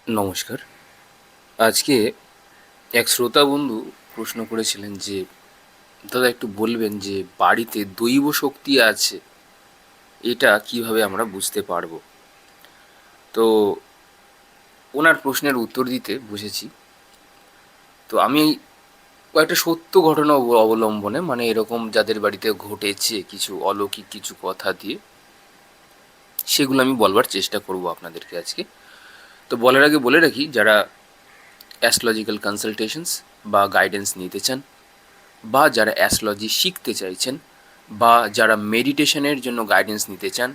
নমস্কার। আজকে এক শ্রোতা বন্ধু প্রশ্ন করেছিলেন যে, দাদা একটু বলবেন যে বাড়িতে দৈব শক্তি আছে, এটা কিভাবে আমরা বুঝতে পারবো? তো ওনার প্রশ্নের উত্তর দিতে বসেছি। তো আমি কয়েকটা সত্য ঘটনা অবলম্বনে, মানে এরকম যাদের বাড়িতে ঘটেছে কিছু অলৌকিক কিছু কথা দিয়ে, সেগুলো আমি বলবার চেষ্টা করব আপনাদেরকে আজকে। তো বলার আগে বলে রাখি, যারা অ্যাস্ট্রোলজিক্যাল কনসালটেশনস বা গাইডেন্স নিতে চান, বা যারা অ্যাস্ট্রোলজি শিখতে চাইছেন, বা যারা মেডিটেশনের জন্য গাইডেন্স নিতে চান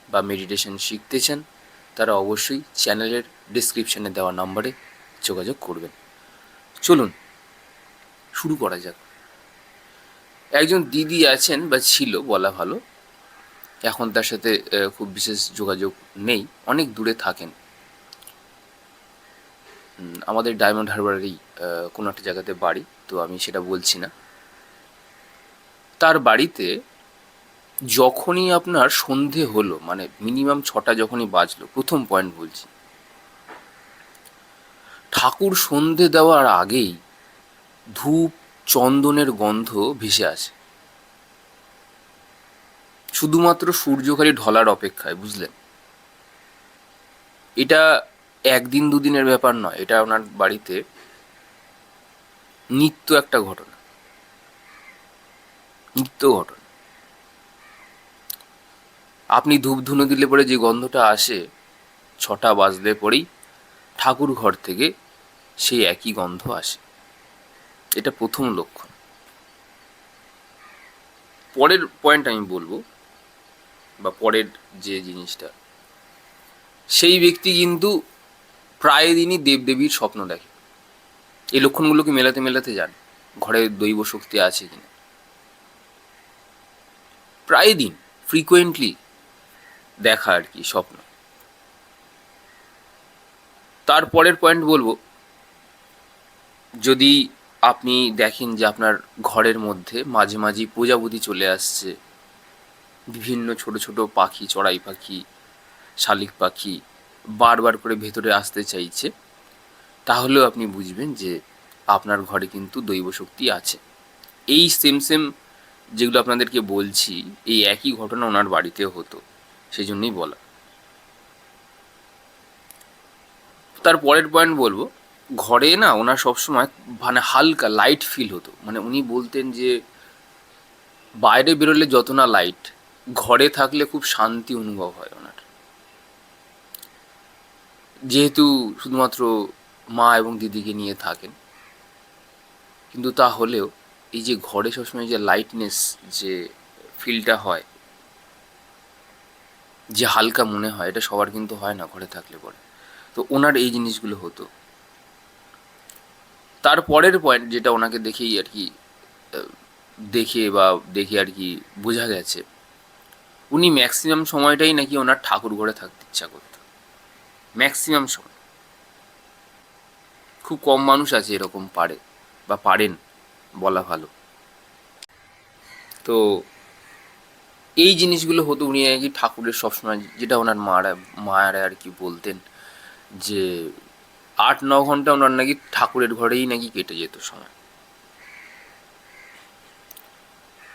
বা মেডিটেশন শিখতে চান, তারা অবশ্যই চ্যানেলের ডিসক্রিপশানে দেওয়া নম্বরে যোগাযোগ করবেন। চলুন শুরু করা যাক। একজন দিদি আছেন, বা ছিল বলা ভালো, এখন তার সাথে খুব বিশেষ যোগাযোগ নেই, অনেক দূরে থাকেন। আমাদের ডায়মন্ড হারবারেরই কোনো একটা জায়গাতে বাড়ি, তো আমি সেটা বলছি না। তার বাড়িতে যখনই আপনার সন্ধে হলো, মানে মিনিমাম 6টা যখনই বাজলো, প্রথম পয়েন্ট বলছি, ঠাকুর সন্ধে দেওয়ার আগেই ধূপ চন্দনের গন্ধ ভেসে আসে, শুধুমাত্র সূর্য খালি ঢলার অপেক্ষায়, বুঝলেন? এটা একদিন দুদিনের ব্যাপার নয়, এটা ওনার বাড়িতে নিত্য একটা ঘটনা, নিত্য ঘটনা। আপনি ধূপ ধুনো দিলে পরে যে গন্ধটা আসে, 6টা বাজলে পরেই ঠাকুর ঘর থেকে সেই একই গন্ধ আসে। এটা প্রথম লক্ষণ। পরের পয়েন্ট আমি বলবো, বা পরের যে জিনিসটা, সেই ব্যক্তি কিন্তু প্রায় দিনই দেবদেবীর স্বপ্ন দেখে। এই লক্ষণগুলোকে মেলাতে মেলাতে যান, ঘরে দৈব শক্তি আছে কিনা। প্রায় দিন, ফ্রিকোয়েন্টলি দেখা আর কি স্বপ্ন। তারপরের পয়েন্ট বলবো, যদি আপনি দেখেন যে আপনার ঘরের মধ্যে মাঝে মাঝে প্রজাপতি চলে আসছে, বিভিন্ন ছোট ছোট পাখি, চড়াই পাখি, শালিক পাখি বারবার করে ভেতরে আসতে চাইছে, তাহলেও আপনি বুঝবেন যে আপনার ঘরে কিন্তু দৈব শক্তি আছে। এই সেম সেম যেগুলো আপনাদেরকে বলছি, এই একই ঘটনা ওনার বাড়িতেও হতো, সেই জন্যই বলা। তার পরের পয়েন্ট বলবো, ঘরে না ওনার সবসময় মানে হালকা লাইট ফিল হতো, মানে উনি বলতেন যে বাইরে বেরোলে যত না লাইট, ঘরে থাকলে খুব শান্তি অনুভব হয় ওনার। যেহেতু শুধুমাত্র মা এবং দিদিকে নিয়ে থাকেন, কিন্তু তা হলেও এই যে ঘরে সবসময় যে লাইটনেস, যে ফিলটা হয়, যে হালকা মনে হয়, এটা সবার কিন্তু হয় না ঘরে থাকলে পরে। তো ওনার এই জিনিসগুলো হতো। তার পরের পয়েন্ট, যেটা ওনাকে দেখেই আর কি দেখে আর কি বোঝা গেছে, উনি ম্যাক্সিমাম সময়টাই নাকি ওনার ঠাকুর ঘরে থাকতে ইচ্ছা করত। ম্যাক্সিমাম সময়। খুব কম মানুষ আছে এরকম পারে, বা পারেন বলা ভালো। তো এই জিনিসগুলো হতো, উনি আর কি ঠাকুরের সবসময়, যেটা ওনার মায়েরা আর কি বলতেন, যে 8-9 ঘন্টা ওনার নাকি ঠাকুরের ঘরেই নাকি কেটে যেত সময়।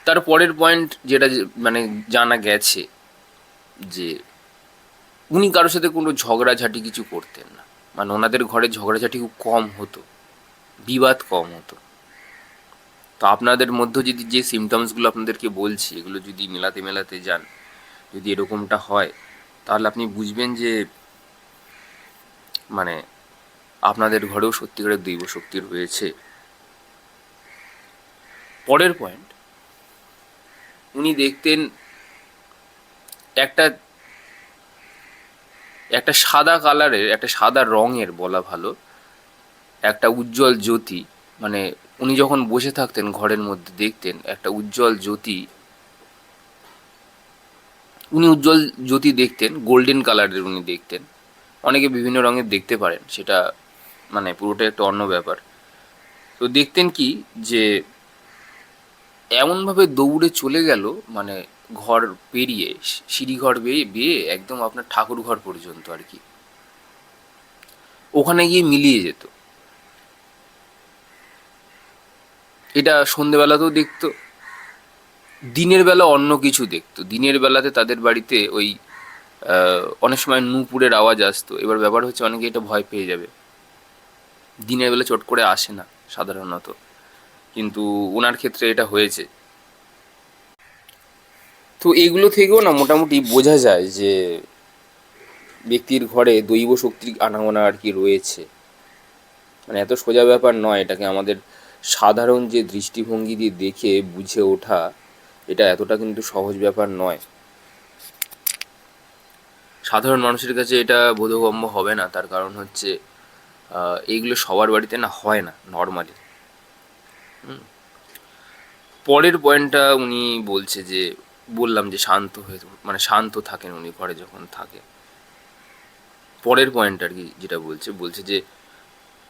তার পরের পয়েন্ট, যেটা মানে জানা গেছে, যে উনি কারোর সাথে কোনো ঝগড়াঝাটি কিছু করতেন না, মানে ওনাদের ঘরে ঝগড়াঝাটি খুব কম হতো, বিবাদ কম হতো। তো আপনাদের মধ্যে যদি যে সিমটমসগুলো আপনাদেরকে বলছি, এগুলো যদি মেলাতে মেলাতে যান, যদি এরকমটা হয়, তাহলে আপনি বুঝবেন যে মানে আপনাদের ঘরেও সত্যিকারের দৈব শক্তি রয়েছে। পরের পয়েন্ট, উনি দেখতেন একটা একটা সাদা কালারের, একটা সাদা রঙের বলা ভালো, একটা উজ্জ্বল জ্যোতি, মানে উনি যখন বসে থাকতেন ঘরের মধ্যে, দেখতেন একটা উজ্জ্বল জ্যোতি। উনি উজ্জ্বল জ্যোতি দেখতেন, গোল্ডেন কালারের উনি দেখতেন। অনেকে বিভিন্ন রঙের দেখতে পারেন, সেটা মানে পুরোটা একটা অন্য ব্যাপার। তো দেখতেন কি, যে এমনভাবে দৌড়ে চলে গেল, মানে ঘর পেরিয়ে, সিঁড়ি ঘর বেয়ে বেয়ে একদম আপনার ঠাকুর ঘর পর্যন্ত আর কি। ওখানে গিয়ে মিলিয়ে যেত। এটা সন্ধেবেলাতেও দেখতো, দিনের বেলা অন্য কিছু দেখতো। দিনের বেলাতে তাদের বাড়িতে ওই অনেক সময় নূপুরের আওয়াজ আসতো। এবার ব্যাপার হচ্ছে অনেকে এটা ভয় পেয়ে যাবে, দিনের বেলা চট করে আসে না সাধারণত, কিন্তু ওনার ক্ষেত্রে এটা হয়েছে। তো এগুলো থেকেও না মোটামুটি বোঝা যায় যে ব্যক্তির ঘরে দৈব শক্তির আনাগোনা আর কি রয়েছে। মানে এত সোজা ব্যাপার নয়, এটাকে আমাদের সাধারণ যে দৃষ্টিভঙ্গি দিয়ে দেখে বুঝে ওঠা, এটা এতটা কিন্তু সহজ ব্যাপার নয়। সাধারণ মানুষের কাছে এটা বোধগম্য হবে না, তার কারণ হচ্ছে এইগুলো সবার বাড়িতে না হয় না নর্মালি। পরের পয়েন্টটা উনি বলছে যে, বললাম যে শান্ত হয়ে, মানে শান্ত থাকেন উনি ঘরে যখন থাকে। পরের পয়েন্ট আর কি যেটা বলছে, বলছে যে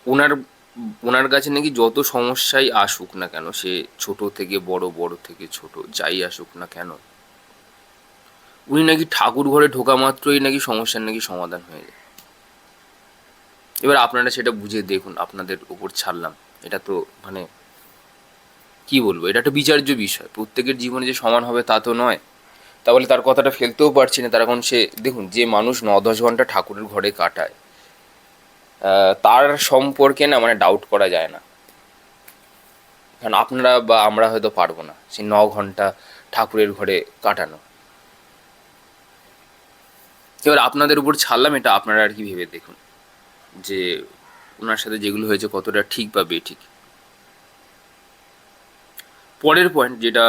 ওনার ওনার কাছে নাকি যত সমস্যাই আসুক না কেন, সে ছোট থেকে বড়, বড় থেকে ছোট, যাই আসুক না কেন, উনি নাকি ঠাকুর ঘরে ঢোকা মাত্রই নাকি সমস্যার নাকি সমাধান হয়ে যায়। এবার আপনারা সেটা বুঝে দেখুন, আপনাদের ওপর ছাড়লাম। এটা তো মানে কি বলবো, এটা একটা বিচার্য বিষয়। প্রত্যেকের জীবনে যে সমান হবে তা তো নয়। তাহলে তার কথাটা ফেলতেও পারছি না, তার এখন সে দেখুন, যে মানুষ 9-10 ঘন্টা ঠাকুরের ঘরে কাটায়, তার সম্পর্কে না মানে ডাউট করা যায় না। কারণ আপনারা বা আমরা হয়তো পারবো না সেই 9 ঘন্টা ঠাকুরের ঘরে কাটানো। এবার আপনাদের উপর ছাড়লাম, এটা আপনারা আর কি ভেবে দেখুন যে ওনার সাথে যেগুলো হয়েছে কতটা ঠিক বা বেঠিক। পরের পয়েন্ট যেটা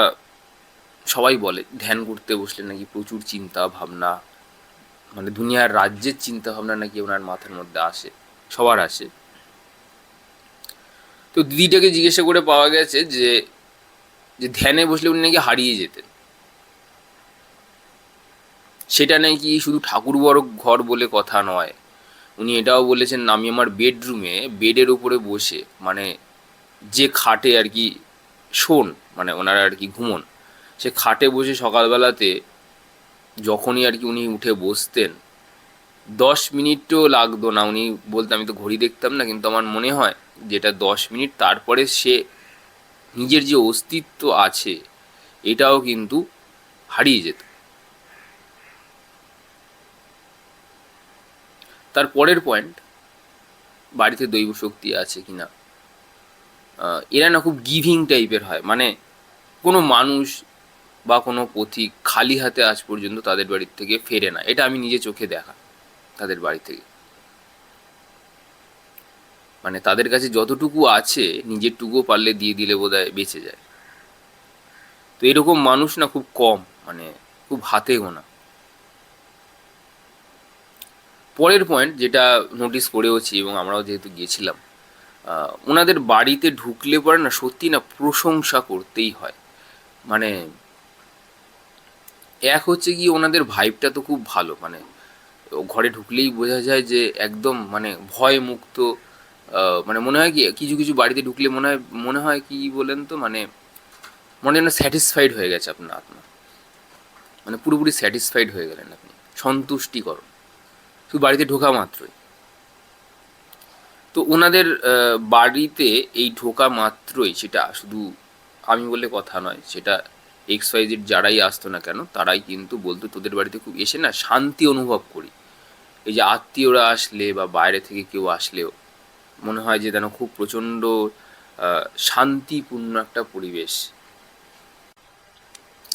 সবাই বলে, ধ্যান করতে বসলে নাকি প্রচুর চিন্তা ভাবনা, মানে দুনিয়ার রাজ্যের চিন্তা ভাবনা নাকি ওনার মাথার মধ্যে আসে, সবার আসে। তো দিদিটাকে জিজ্ঞাসা করে পাওয়া গেছে যে যে ধ্যানে বসলে উনি নাকি হারিয়ে যেতেন। সেটা নাকি শুধু ঠাকুর বড় ঘর বলে কথা নয়, উনি এটাও বলেছেন, আমি আমার বেডরুমে বেডের উপরে বসে, মানে যে খাটে আর কি শোন, মানে ওনারা আর কি ঘুমন, সে খাটে বসে সকালবেলাতে যখনই আর কি উনি উঠে বসতেন, 10 মিনিটও লাগতো না। উনি বলতে, আমি তো ঘড়ি দেখতাম না, কিন্তু আমার মনে হয় যেটা 10 মিনিট, তারপরে সে নিজের যে অস্তিত্ব আছে এটাও কিন্তু হারিয়ে যেত। তার পরের পয়েন্ট, বাড়িতে দৈব শক্তি আছে কিনা, এরা না খুব গিভিং টাইপের হয়। মানে কোনো মানুষ বা কোনো পথিক খালি হাতে আজ পর্যন্ত তাদের বাড়ির থেকে ফেরে না, এটা আমি নিজে চোখে দেখা। তাদের বাড়ি থেকে মানে তাদের কাছে যতটুকু আছে, নিজের টুকুও পারলে দিয়ে দিলে বোধহয় বেঁচে যায়। তো এরকম মানুষ না খুব কম, মানে খুব হাতে গোনা। পরের পয়েন্ট যেটা নোটিস করেওছি, এবং আমরাও যেহেতু গিয়েছিলাম, ওনাদের বাড়িতে ঢুকলে পরে না সত্যি না প্রশংসা করতেই হয়। মানে এক হচ্ছে কি, ওনাদের ভাইবটা তো খুব ভালো। মানে ঘরে ঢুকলেই বোঝা যায় যে একদম মানে ভয় মুক্ত। মানে মনে হয় কি, কিছু কিছু বাড়িতে ঢুকলে মনে হয় কি বলেন তো, মানে মনে হয় না স্যাটিসফাইড হয়ে গেছে আপনার আত্মা, মানে পুরোপুরি স্যাটিসফাইড হয়ে গেলেন আপনি, সন্তুষ্টিকর শুধু বাড়িতে ঢোকা মাত্রই। তো ওনাদের বাড়িতে এই ঢোকা মাত্রই, সেটা শুধু আমি বলে কথা নয়, সেটা XYZ যারাই আসতো না কেন তারাই কিন্তু বলতো, তোদের বাড়িতে খুব এসে না শান্তি অনুভব করি। এই যে আত্মীয়রা আসলে বা বাইরে থেকে কেউ আসলেও মনে হয় যে যেন খুব প্রচণ্ড শান্তিপূর্ণ একটা পরিবেশ।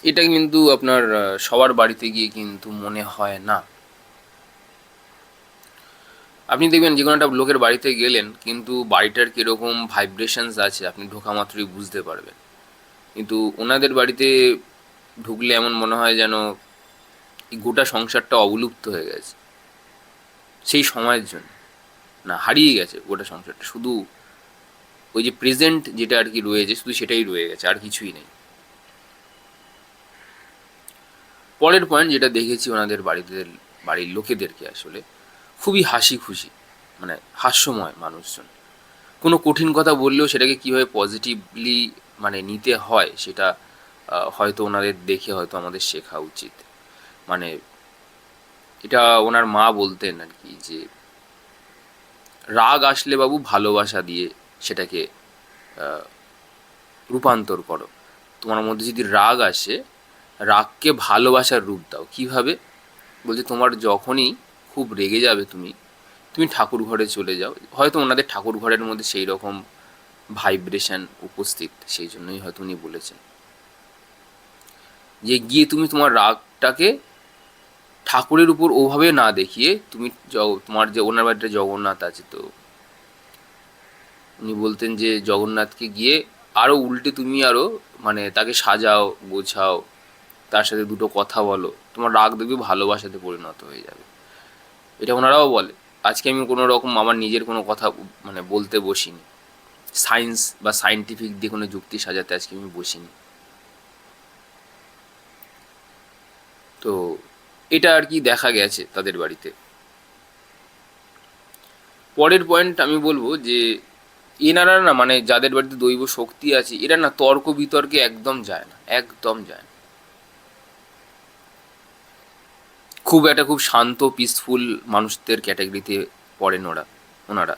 এটা কিন্তু আপনার সবার বাড়িতে গিয়ে কিন্তু মনে হয় না। আপনি দেখবেন যে কোনো একটা লোকের বাড়িতে গেলেন, কিন্তু বাড়িটার কীরকম ভাইব্রেশনস আছে আপনি ঢোকা মাত্রই বুঝতে পারবেন। কিন্তু ওনাদের বাড়িতে ঢুকলে এমন মনে হয় যেন এই গোটা সংসারটা অবলুপ্ত হয়ে গেছে সেই সময়ের জন্য। না, হারিয়ে গেছে গোটা সংসারটা, শুধু ওই যে প্রেজেন্ট যেটা আর কি রয়েছে, শুধু সেটাই রয়ে গেছে, আর কিছুই নেই। পরের পয়েন্ট যেটা দেখেছি ওনাদের বাড়িতে, বাড়ির লোকেদেরকে আসলে খুবই হাসি খুশি, মানে হাস্যময় মানুষজন। কোনো কঠিন কথা বললেও সেটাকে কীভাবে পজিটিভলি মানে নিতে হয়, সেটা হয়তো ওনাদের দেখে হয়তো আমাদের শেখা উচিত। মানে এটা ওনার মা বলতেন আর কি, যে রাগ আসলে বাবু ভালোবাসা দিয়ে সেটাকে রূপান্তর করো। তোমার মধ্যে যদি রাগ আসে, রাগকে ভালোবাসার রূপ দাও। কিভাবে? বলছে তোমার যখনই খুব রেগে যাবে তুমি, তুমি ঠাকুর ঘরে চলে যাও। হয়তো ওনাদের ঠাকুর ঘরের মধ্যে সেই রকম ভাইব্রেশন উপস্থিত, সেই জন্যই হয়তো উনি বলেছেন যে গিয়ে তুমি তোমার রাগটাকে ঠাকুরের উপর ওভাবে না দেখিয়ে তুমি তোমার যে ওনার বাড়িতে জগন্নাথ আছে, তো উনি বলতেন যে জগন্নাথকে গিয়ে আরও উল্টে তুমি আরও মানে তাকে সাজাও, গোছাও, তার সাথে দুটো কথা বলো, তোমার রাগ দেখবে ভালোবাসাতে পরিণত হয়ে যাবে। এটা ওনারাও বলে। আজকে আমি কোনো রকম আমার নিজের কোনো কথা মানে বলতে বসিনি, সায়েন্স বা সায়েন্টিফিক দিয়ে কোনো যুক্তি সাজাতে আজকে আমি বসিনি। তো এটা আর কি দেখা গেছে তাদের বাড়িতে। পরের পয়েন্ট আমি বলবো যে এনারা না, মানে যাদের বাড়িতে দৈব শক্তি আছে, এরা না তর্ক বিতর্কে একদম যায় না, একদম যায় না। খুব শান্ত পিসফুল মানুষদের ক্যাটাগরিতে পড়েন ওনারা।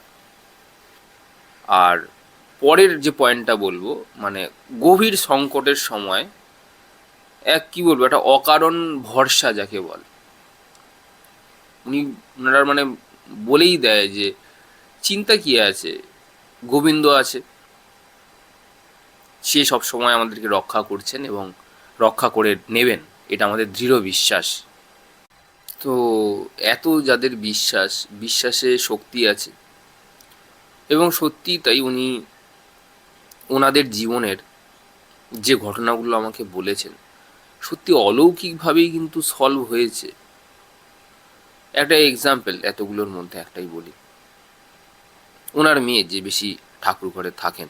আর পরের যে পয়েন্টটা বলবো, মানে গভীর সংকটের সময় কি বলবো, একটা অকারণ ভরসা যাকে বলে, ওনারা মানে বলেই দেয় যে চিন্তা কি আছে, গোবিন্দ আছে, সে সবসময় আমাদেরকে রক্ষা করছেন এবং রক্ষা করে নেবেন, এটা আমাদের দৃঢ় বিশ্বাস। তো এত যাদের বিশ্বাসে শক্তি আছে, এবং সত্যিই তাই, উনি ওনাদের জীবনের যে ঘটনাগুলো আমাকে বলেছেন সত্যি অলৌকিকভাবেই কিন্তু সলভ হয়েছে। একটা এক্সাম্পল এতগুলোর মধ্যে একটাই বলি। ওনার মেয়ে যে বেশি ঠাকুর ঘরে থাকেন,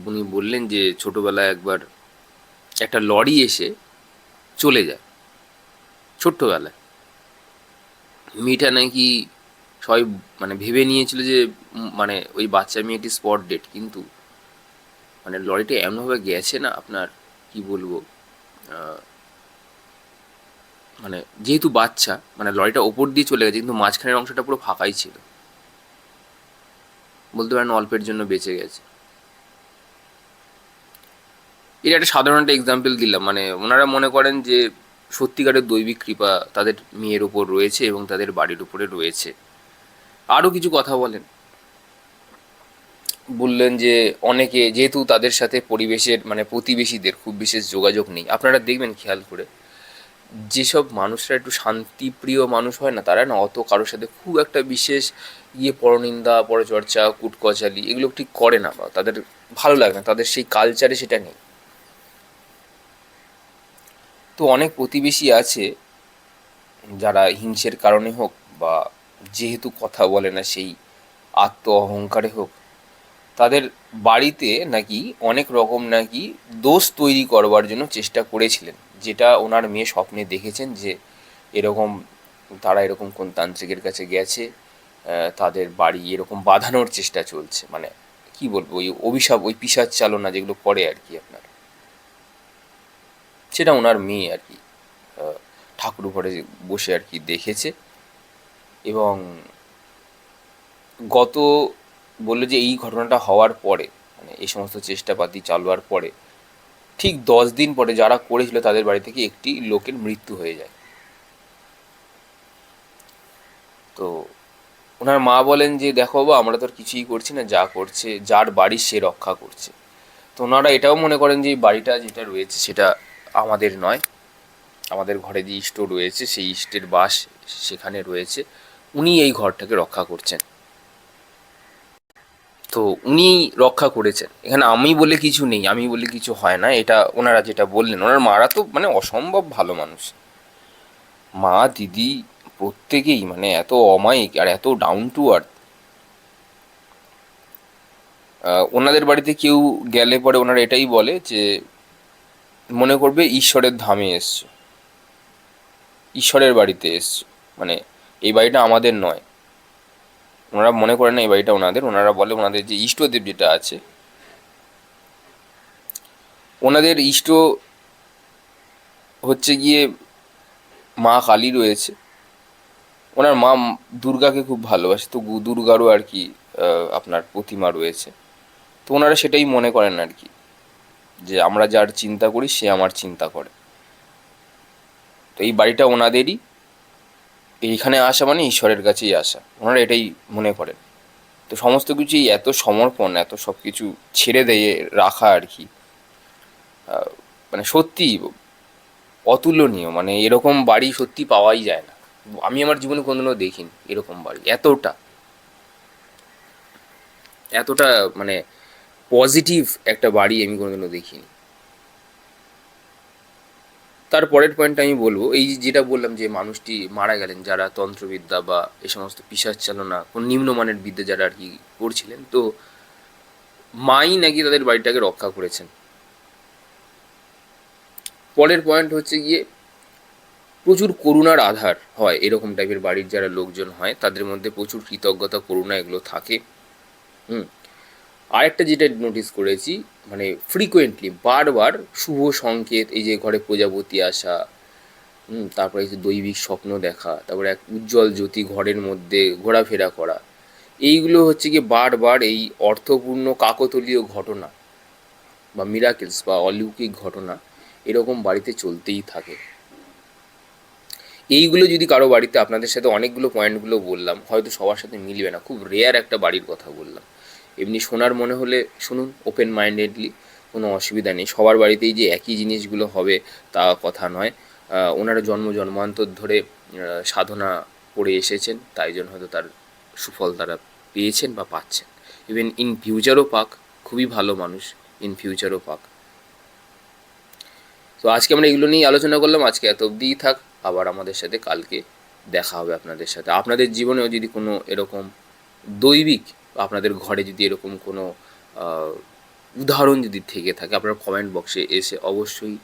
উনি বললেন যে ছোটবেলায় একবার একটা লরি এসে চলে যায় ছোট্টবেলায়। মেয়েটা নাকি সবাই মানে ভেবে নিয়েছিল যে মানে ওই বাচ্চা মেয়েটি স্পট ডেট, কিন্তু মানে লরিটা এমনভাবে গেছে না, আপনার কি বলবো, মানে যেহেতু বাচ্চা, মানে লরিটা ওপর দিয়ে চলে গেছে কিন্তু মাঝখানের অংশটা পুরো ফাঁকাই ছিল, বলতে পারেন অল্পের জন্য বেঁচে গেছে। এটা একটা সাধারণ একটা এক্সাম্পল দিলাম। মানে ওনারা মনে করেন যে সত্যিকারের দৈবিক কৃপা তাদের মেয়ের ওপর রয়েছে এবং তাদের বাড়ির উপরে রয়েছে। আরও কিছু কথা বললেন যে অনেকে যেহেতু তাদের সাথে পরিবেশের মানে প্রতিবেশীদের খুব বিশেষ যোগাযোগ নেই, আপনারা দেখবেন খেয়াল করে যেসব মানুষরা একটু শান্তিপ্রিয় মানুষ হয় না, তারা না অত কারোর সাথে খুব একটা বিশেষ পরনিন্দা পরচর্চা কুটকচালি এগুলো ঠিক করে না, বা তাদের ভালো লাগে না, তাদের সেই কালচারে সেটা নেই। তো অনেক প্রতিবেশী আছে যারা হিংসের কারণে হোক বা যেহেতু কথা বলে না সেই আত্ম অহংকারে হোক, তাদের বাড়িতে নাকি অনেক রকম নাকি দোষ তৈরি করবার জন্য চেষ্টা করেছিলেন, যেটা ওনার মেয়ে স্বপ্নে দেখেছেন যে এরকম তারা এরকম কোন তান্ত্রিকের কাছে গেছে, তাদের বাড়ি এরকম বাঁধানোর চেষ্টা চলছে। মানে কি বলবো, ওই অভিশাপ, ওই পিশাচ চালনা যেগুলো করে আর কি আপনার, সেটা ওনার মেয়ে আর কি ঠাকুর ঘরে বসে আর কি দেখেছে। এবং গত বললো যে এই ঘটনাটা হওয়ার পরে, মানে এই সমস্ত চেষ্টাপাতি চালবার পরে ঠিক 10 দিন পরে যারা করেছিল তাদের বাড়ি থেকে একটি লোকের মৃত্যু হয়ে যায়। তো ওনার মা বলেন যে দেখো বাবা, আমরা তো আর কিছুই করছি না, যা করছে যার বাড়ি সে রক্ষা করছে। তো ওনারা এটাও মনে করেন যে এই বাড়িটা যেটা রয়েছে সেটা আমাদের নয়, আমাদের ঘরে যে ইষ্ট রয়েছে সেই ইষ্টের বাস সেখানে রয়েছে, উনি এই ঘরটাকে রক্ষা করছেন। তো উনি রক্ষা করেছেন, এখানে আমি বলে কিছু নেই, আমি বলে কিছু হয় না, এটা ওনারা যেটা বললেন। ওনার মারা তো মানে অসম্ভব ভালো মানুষ, মা দিদি প্রত্যেকেই মানে এত অমায়িক আর এত ডাউন টু আর্থ। ওনাদের বাড়িতে কেউ গেলে পরে ওনারা এটাই বলে যে মনে করবে ঈশ্বরের ধামে এসছো, ঈশ্বরের বাড়িতে এসছো, মানে এই বাড়িটা আমাদের নয়। ওনারা মনে করেন না এই বাড়িটা ওনাদের, ওনারা বলে ওনাদের যে ইষ্টদেব যেটা আছে, ওনাদের ইষ্ট হচ্ছে গিয়ে মা কালী রয়েছে, ওনার মা দুর্গাকে খুব ভালোবাসে, তো দুর্গারও আর কি আপনার প্রতিমা রয়েছে। তো ওনারা সেটাই মনে করেন আর কি, যে আমরা যার চিন্তা করি সে আমার চিন্তা করে। তো এই বাড়িটা ওনাদেরই, এইখানে আসা মানে ঈশ্বরের কাছেই আসা, ওনারা এটাই মনে করেন। তো সমস্ত কিছুই এত সমর্পণ, এত সব কিছু ছেড়ে দিয়ে রাখা আর কি, মানে সত্যি অতুলনীয়। মানে এরকম বাড়ি সত্যি পাওয়াই যায় না, আমি আমার জীবনে কোনোদিনও দেখিনি এরকম বাড়ি। এতটা এতটা মানে পজিটিভ একটা বাড়ি আমি কোনোদিনও দেখিনি। তার পরের পয়েন্টটা আমি বলবো, এই যেটা বললাম যে মানুষটি মারা গেলেন যারা তন্ত্রবিদ্যা বা এই সমস্ত পিশাচ চালনা কোন নিম্নমানের বিদ্যা যারা আর কি করছিলেন, তো মাই নাকি তাদের বাড়িটাকে রক্ষা করেছেন। পরের পয়েন্ট হচ্ছে গিয়ে প্রচুর করুণার আধার হয় এরকম টাইপের বাড়ির যারা লোকজন হয়, তাদের মধ্যে প্রচুর কৃতজ্ঞতা করুণা এগুলো থাকে। হুম। আরেকটা যেটা নোটিস করেছি, মানে ফ্রিকোয়েন্টলি বারবার শুভ সংকেত, এই যে ঘরে প্রজাপতি আসা, তারপরে এই যে দৈবিক স্বপ্ন দেখা, তারপরে এক উজ্জ্বল জ্যোতি ঘরের মধ্যে ঘোরাফেরা করা, এইগুলো হচ্ছে কি বারবার এই অর্থপূর্ণ কাকতালীয় ঘটনা বা মিরাকেলস বা অলৌকিক ঘটনা এরকম বাড়িতে চলতেই থাকে। এইগুলো যদি কারো বাড়িতে, আপনাদের সাথে অনেকগুলো পয়েন্টগুলো বললাম, হয়তো সবার সাথে মিলবে না, খুব রেয়ার একটা বাড়ির কথা বললাম। এমনি শোনার মনে হলে শুনুন ওপেন মাইন্ডেডলি, কোনো অসুবিধা নেই। সবার বাড়িতেই যে একই জিনিসগুলো হবে তা কথা নয়। ওনারা জন্ম জন্মান্তর ধরে সাধনা করে এসেছেন, তাই জন্য হয়তো তার সুফল তারা পেয়েছেন বা পাচ্ছেন। ইভেন ইন ফিউচারও পাক, খুবই ভালো মানুষ, ইন ফিউচারও পাক। তো আজকে আমরা এগুলো নিয়েই আলোচনা করলাম, আজকে এত অবধিই থাক। আবার আমাদের সাথে কালকে দেখা হবে আপনাদের সাথে। আপনাদের জীবনেও যদি কোনো এরকম দৈবিক, আপনাদের ঘরে যদি এরকম কোনো আহ, উদাহরণ যদি থেকে থাকে, আপনারা কমেন্ট বক্সে এসে অবশ্যই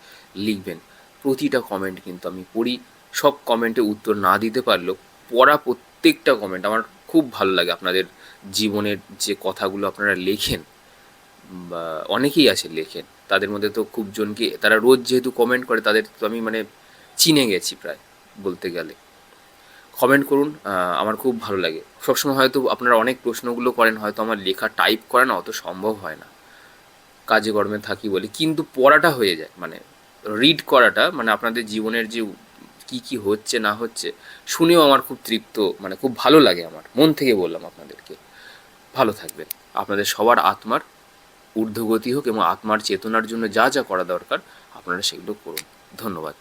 লিখবেন। প্রতিটা কমেন্ট কিন্তু আমি পড়ি, সব কমেন্টে উত্তর না দিতে পারলেও পড়া প্রত্যেকটা কমেন্ট আমার খুব ভালো লাগে। আপনাদের জীবনের যে কথাগুলো আপনারা লেখেন, বা অনেকেই আছে লেখেন, তাদের মধ্যে তো খুব জনকে, তারা রোজ যেহেতু কমেন্ট করে তাদের তো আমি মানে চিনে গেছি প্রায় বলতে গেলে। কমেন্ট করুন, আমার খুব ভালো লাগে। সবসময় হয়তো আপনারা অনেক প্রশ্নগুলো করেন, হয়তো আমার লেখা টাইপ করা না অত সম্ভব হয় না, কাজে কর্মে থাকি বলে, কিন্তু পড়াটা হয়ে যায়। মানে রিড করাটা, মানে আপনাদের জীবনের যে কি কি হচ্ছে না হচ্ছে শুনেও আমার খুব তৃপ্ত, মানে খুব ভালো লাগে, আমার মন থেকে বললাম আপনাদেরকে। ভালো থাকবেন, আপনাদের সবার আত্মার ঊর্ধ্বগতি হোক এবং আত্মার চেতনার জন্য যা যা করা দরকার আপনারা সেগুলো করুন। ধন্যবাদ।